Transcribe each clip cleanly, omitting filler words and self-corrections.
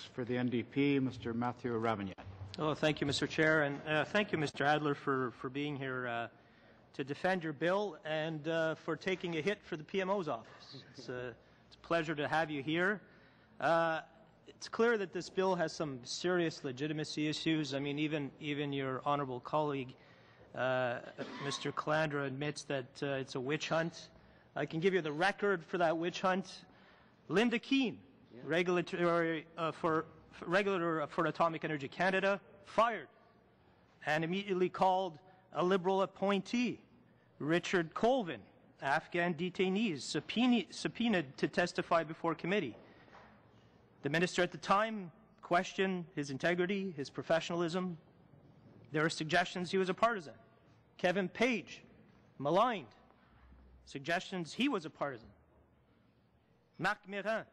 Next, for the NDP, Mr. Matthew Ravignat. Oh, thank you, Mr. Chair, and thank you, Mr. Adler, for being here to defend your bill and for taking a hit for the PMO's office. It's a pleasure to have you here. It's clear that this bill has some serious legitimacy issues. I mean, even your honourable colleague, Mr. Calandra, admits that it's a witch hunt. I can give you the record for that witch hunt. Linda Keane, regulator for Atomic Energy Canada, fired and immediately called a Liberal appointee. Richard Colvin, Afghan detainees, subpoenaed to testify before committee. The minister at the time questioned his integrity, his professionalism. There are suggestions he was a partisan. Kevin Page, maligned. Suggestions he was a partisan. Marc Mérin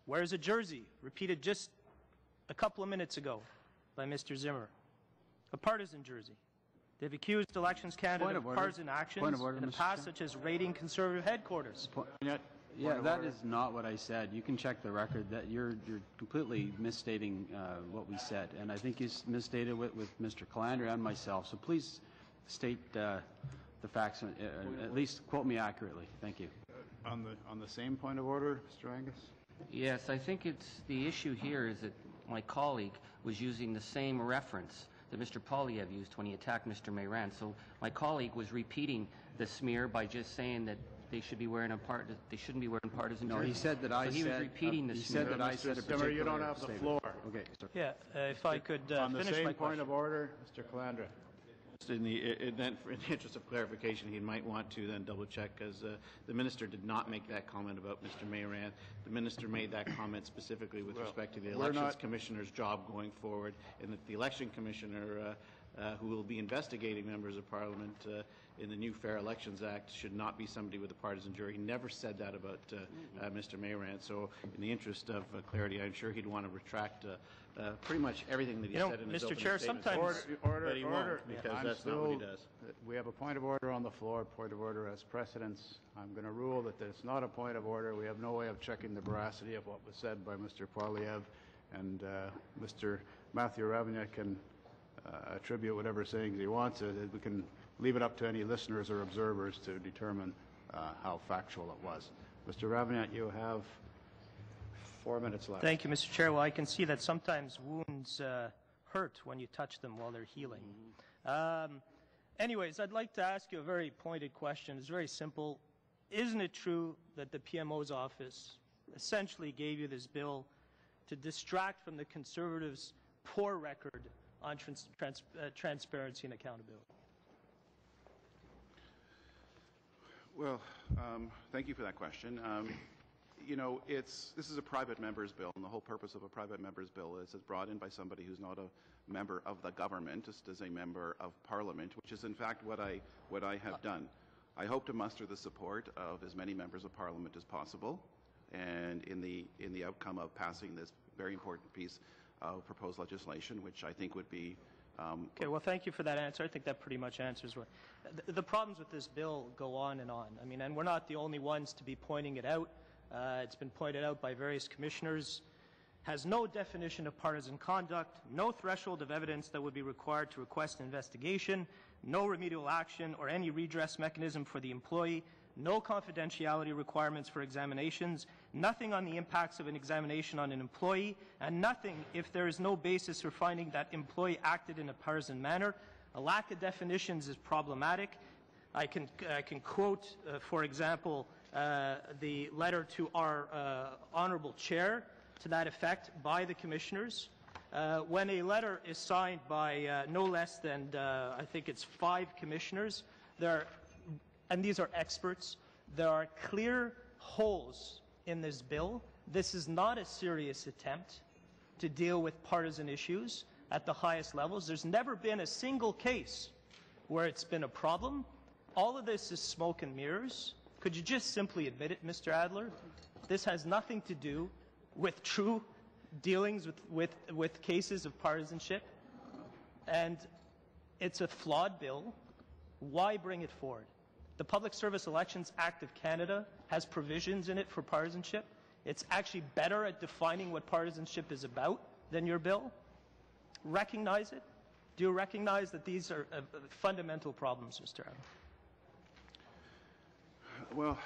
wears a jersey, repeated just a couple of minutes ago by Mr. Zimmer. A partisan jersey. They've accused Elections Canada of partisan actions in the past, such as raiding Conservative headquarters. Yeah, that is not what I said. You can check the record. That you're completely misstating what we said, and I think you misstated with Mr. Calandra and myself. So please state the facts. At least quote me accurately. Thank you. On the same point of order, Mr. Angus. Yes, I think the issue here is that my colleague was using the same reference that Mr. Poilievre used when he attacked Mr. Méran. So my colleague was repeating the smear by just saying that they should be wearing they shouldn't be wearing partisan jerseys. No, he said that I so said. He was repeating the smear. He said that I said a particular you don't have the floor. Okay. Sir. Yeah, if I could on the finish same my point question. of order, Mr. Calandra. In the interest of clarification, he might want to then double check, because the minister did not make that comment about Mr. Méran. The minister made that comment specifically with respect to the Elections Commissioner's job going forward, and that the Election Commissioner, who will be investigating members of Parliament in the new Fair Elections Act, should not be somebody with a partisan jury. He never said that about Mr. Méran. So, in the interest of clarity, I'm sure he'd want to retract pretty much everything that he said in his opening Mr. Chair, statement. sometimes But he won't, because that's not what he does. We have a point of order on the floor. Point of order has precedence. I'm going to rule that it's not a point of order. We have no way of checking the veracity of what was said by Mr. Poilievre, and Mr. Matthew Ravignat can attribute whatever sayings he wants. We can leave it up to any listeners or observers to determine how factual it was. Mr. Ravignat, you have 4 minutes left. Thank you, Mr. Chair. Well, I can see that sometimes wounds hurt when you touch them while they're healing. Anyways, I'd like to ask you a very pointed question. It's very simple. Isn't it true that the PMO's office essentially gave you this bill to distract from the Conservatives' poor record on transparency and accountability? Well, thank you for that question. You know, this is a private member's bill, and the whole purpose of a private member's bill is it's brought in by somebody who's not a member of the government, just as a member of Parliament, which is in fact what I have done. I hope to muster the support of as many members of Parliament as possible, and in the outcome of passing this very important piece of proposed legislation, which I think would be okay, well, thank you for that answer. I think that pretty much answers what the problems with this bill go on and on. I mean, and we're not the only ones to be pointing it out. It's been pointed out by various commissioners. Has no definition of partisan conduct, no threshold of evidence that would be required to request an investigation, no remedial action or any redress mechanism for the employee, no confidentiality requirements for examinations, nothing on the impacts of an examination on an employee, and nothing if there is no basis for finding that employee acted in a partisan manner. A lack of definitions is problematic. I can quote, for example, the letter to our Honourable Chair to that effect by the Commissioners. When a letter is signed by no less than, I think it's 5 Commissioners, and these are experts, there are clear holes in this bill. This is not a serious attempt to deal with partisan issues at the highest levels. There's never been a single case where it's been a problem. All of this is smoke and mirrors. Could you just simply admit it, Mr. Adler? This has nothing to do with true dealings with cases of partisanship, and it's a flawed bill. Why bring it forward? The Public Service Elections Act of Canada has provisions in it for partisanship. It's actually better at defining what partisanship is about than your bill. Recognize it. Do you recognize that these are fundamental problems, Mr. Adler? Well,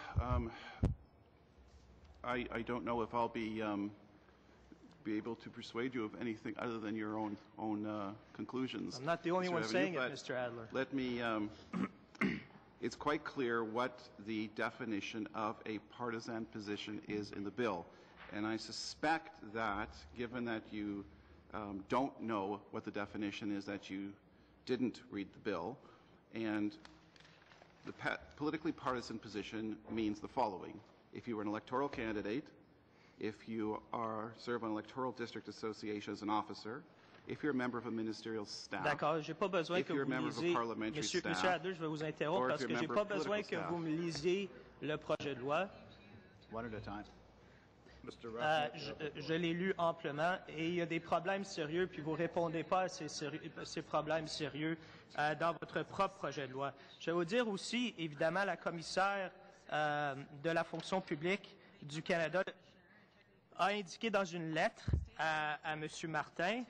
I don't know if I'll be able to persuade you of anything other than your own conclusions. I'm not the only Mr. one Ravignat, saying it, but Mr. Adler. Let me. It's quite clear what the definition of a partisan position is in the bill, and I suspect that, given that you don't know what the definition is, that you didn't read the bill, and the politically partisan position means the following: if you were an electoral candidate, if you serve on an electoral district association as an officer, if you're a member of a ministerial staff, D'accord, j'ai pas besoin if que you're a vous membre of a lisiez, parliamentary Monsieur staff, Adler, je vais vous interrompre or if parce you're que a j'ai member pas of besoin political que staff. vous me lisiez le projet de loi. One at a time. Mr. Ravignat. Je l'ai lu amplement et il y a des problèmes sérieux, puis vous ne répondez pas à ces problèmes sérieux dans votre propre projet de loi. Je vais vous dire aussi, évidemment, la commissaire de la fonction publique du Canada a indiqué dans une lettre à M. Martin,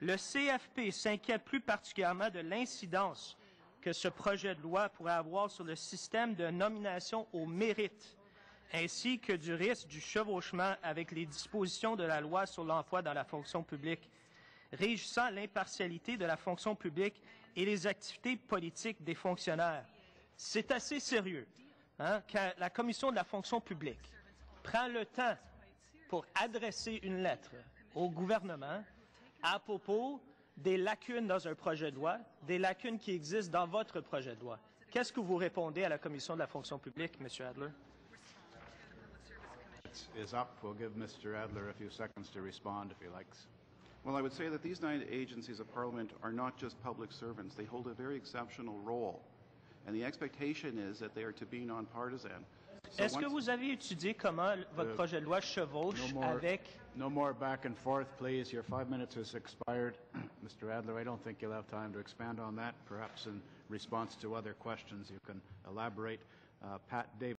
le CFP s'inquiète plus particulièrement de l'incidence que ce projet de loi pourrait avoir sur le système de nomination au mérite, ainsi que du risque du chevauchement avec les dispositions de la loi sur l'emploi dans la fonction publique, régissant l'impartialité de la fonction publique et les activités politiques des fonctionnaires. C'est assez sérieux, hein, quand la Commission de la fonction publique prend le temps pour adresser une lettre au gouvernement à propos des lacunes dans un projet de loi, des lacunes qui existent dans votre projet de loi. Qu'est-ce que vous répondez à la Commission de la fonction publique, M. Adler? Is up. We'll give Mr. Adler a few seconds to respond if he likes. Well, I would say that these 9 agencies of Parliament are not just public servants. They hold a very exceptional role. And the expectation is that they are to be nonpartisan. Est-ce que vous avez étudié comment votre projet de loi chevauche avec... No more back and forth, please. Your 5 minutes has expired. Mr. Adler, I don't think you'll have time to expand on that. Perhaps in response to other questions you can elaborate. Pat Davis.